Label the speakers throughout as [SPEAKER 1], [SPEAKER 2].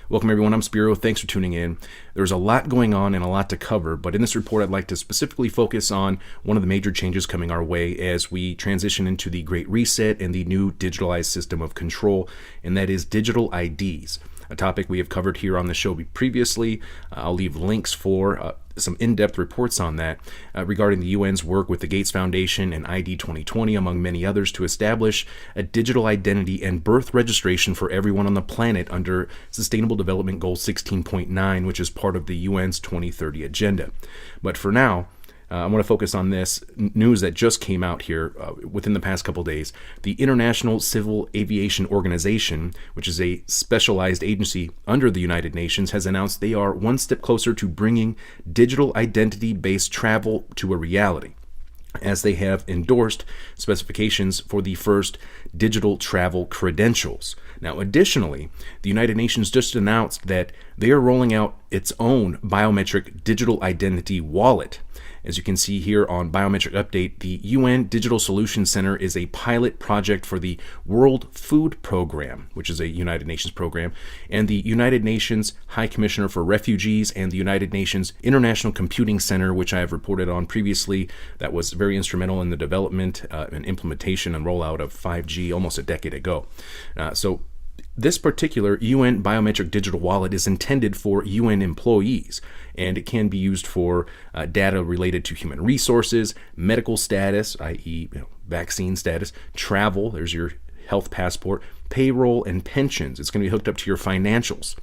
[SPEAKER 1] Welcome everyone, I'm Spiro. Thanks for tuning in. There's a lot going on and a lot to cover, but in this report I'd like to specifically focus on one of the major changes coming our way as we transition into the Great Reset and the new digitalized system of control, and that is digital IDs. A topic we have covered here on the show previously. I'll leave links for some in-depth reports on that regarding the UN's work with the Gates Foundation and ID 2020, among many others, to establish a digital identity and birth registration for everyone on the planet under Sustainable Development Goal 16.9, which is part of the UN's 2030 agenda. But for now, I want to focus on this news that just came out here within the past couple days. The International Civil Aviation Organization, which is a specialized agency under the United Nations, has announced they are one step closer to bringing digital identity-based travel to a reality, as they have endorsed specifications for the first digital travel credentials. Now, additionally, the United Nations just announced that they are rolling out its own biometric digital identity wallet. As you can see here on Biometric Update, the UN Digital Solutions Center is a pilot project for the World Food Program, which is a United Nations program, and the United Nations High Commissioner for Refugees and the United Nations International Computing Center, which I have reported on previously, that was very instrumental in the development and implementation and rollout of 5G almost a decade ago. This particular UN biometric digital wallet is intended for UN employees, and it can be used for data related to human resources, medical status, i.e., vaccine status, travel, there's your health passport, payroll, and pensions. It's going to be hooked up to your financials.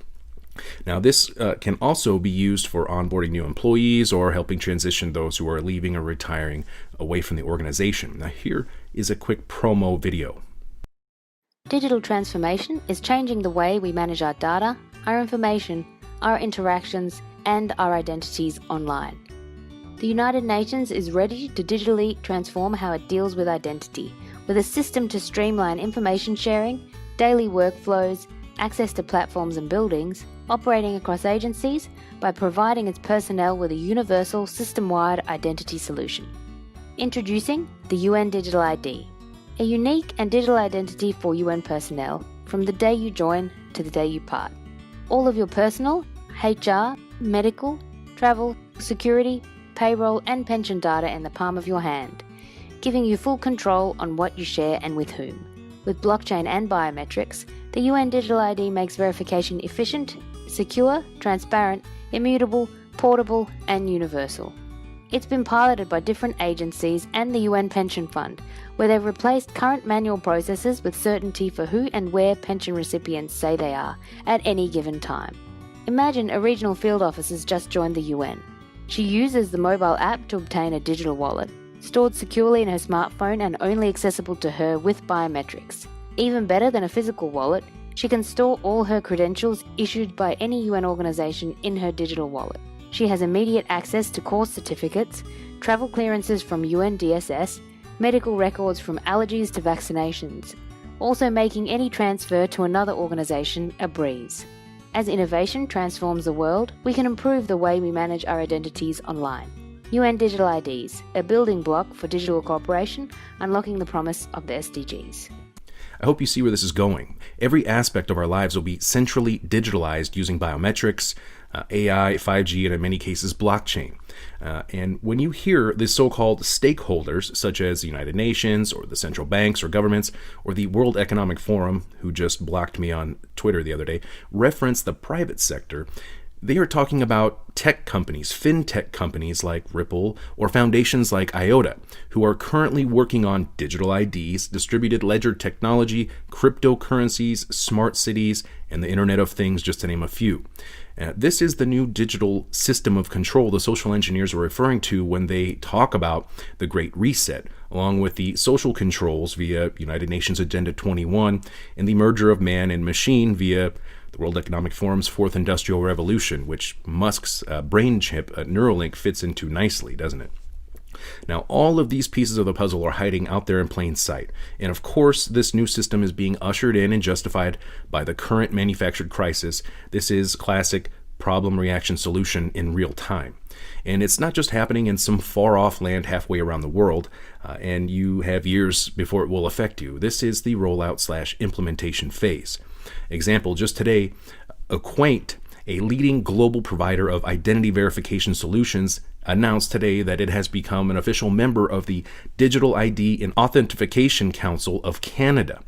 [SPEAKER 1] Now, this can also be used for onboarding new employees or helping transition those who are leaving or retiring away from the organization. Now, here is a quick promo video.
[SPEAKER 2] Digital transformation is changing the way we manage our data, our information, our interactions, and our identities online. The United Nations is ready to digitally transform how it deals with identity, with a system to streamline information sharing, daily workflows, access to platforms and buildings, operating across agencies, by providing its personnel with a universal, system-wide identity solution. Introducing the UN Digital ID. A unique and digital identity for UN personnel from the day you join to the day you part. All of your personal, HR, medical, travel, security, payroll and pension data in the palm of your hand, giving you full control on what you share and with whom. With blockchain and biometrics, the UN Digital ID makes verification efficient, secure, transparent, immutable, portable and universal. It's been piloted by different agencies and the UN Pension Fund, where they've replaced current manual processes with certainty for who and where pension recipients say they are at any given time. Imagine a regional field officer has just joined the UN. She uses the mobile app to obtain a digital wallet, stored securely in her smartphone and only accessible to her with biometrics. Even better than a physical wallet, she can store all her credentials issued by any UN organization in her digital wallet. She has immediate access to course certificates, travel clearances from UNDSS, medical records from allergies to vaccinations, also making any transfer to another organisation a breeze. As innovation transforms the world, we can improve the way we manage our identities online. UN Digital IDs, a building block for digital cooperation, unlocking the promise of the SDGs.
[SPEAKER 1] I hope you see where this is going. Every aspect of our lives will be centrally digitalized using biometrics, AI, 5G, and in many cases blockchain. And when you hear the so-called stakeholders, such as the United Nations or the central banks or governments or the World Economic Forum, who just blocked me on Twitter the other day, reference the private sector, they are talking about tech companies, fintech companies like Ripple, or foundations like IOTA, who are currently working on digital IDs, distributed ledger technology, cryptocurrencies, smart cities, and the Internet of Things, just to name a few. This is the new digital system of control the social engineers are referring to when they talk about the Great Reset, along with the social controls via United Nations Agenda 21 and the merger of man and machine via the World Economic Forum's Fourth Industrial Revolution, which Musk's brain chip, Neuralink, fits into nicely, doesn't it? Now, all of these pieces of the puzzle are hiding out there in plain sight. And of course, this new system is being ushered in and justified by the current manufactured crisis. This is classic problem reaction solution in real time. And it's not just happening in some far-off land halfway around the world, and you have years before it will affect you. This is the rollout/implementation phase. Example, just today, Acquaint, a leading global provider of identity verification solutions, announced today that it has become an official member of the Digital ID and Authentication Council of Canada.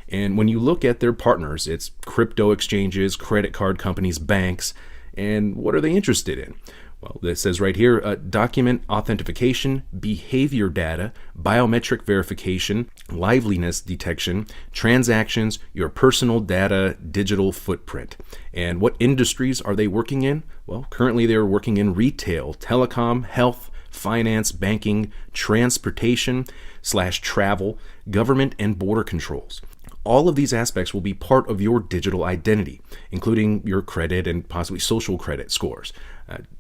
[SPEAKER 1] And when you look at their partners, it's crypto exchanges, credit card companies, banks, and what are they interested in? Well, it says right here, document authentication, behavior data, biometric verification, liveliness detection, transactions, your personal data, digital footprint. And what industries are they working in? Well, currently they're working in retail, telecom, health, finance, banking, transportation/travel, government, and border controls. All of these aspects will be part of your digital identity, including your credit and possibly social credit scores.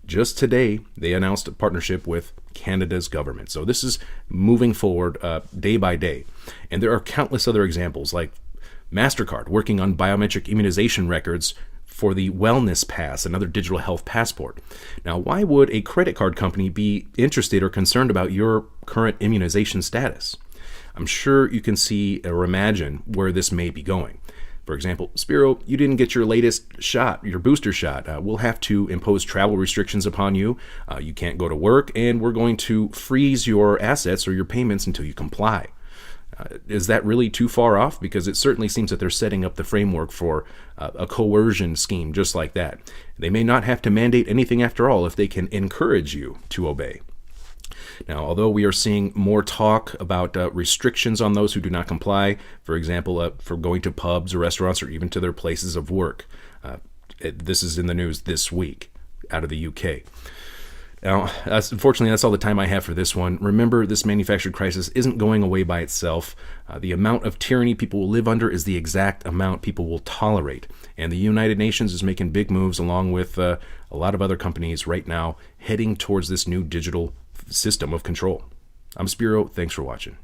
[SPEAKER 1] Just today, they announced a partnership with Canada's government. So this is moving forward day by day. And there are countless other examples, like MasterCard working on biometric immunization records for the Wellness Pass, another digital health passport. Now, why would a credit card company be interested or concerned about your current immunization status? I'm sure you can see or imagine where this may be going. For example, Spiro, you didn't get your latest shot, your booster shot. We'll have to impose travel restrictions upon you. You can't go to work, and we're going to freeze your assets or your payments until you comply. Is that really too far off? Because it certainly seems that they're setting up the framework for a coercion scheme just like that. They may not have to mandate anything after all if they can encourage you to obey. Now, although we are seeing more talk about restrictions on those who do not comply, for example, for going to pubs or restaurants or even to their places of work, this is in the news this week out of the UK. Now, unfortunately, that's all the time I have for this one. Remember, this manufactured crisis isn't going away by itself. The amount of tyranny people will live under is the exact amount people will tolerate. And the United Nations is making big moves along with a lot of other companies right now heading towards this new digital system of control. I'm Spiro. Thanks for watching.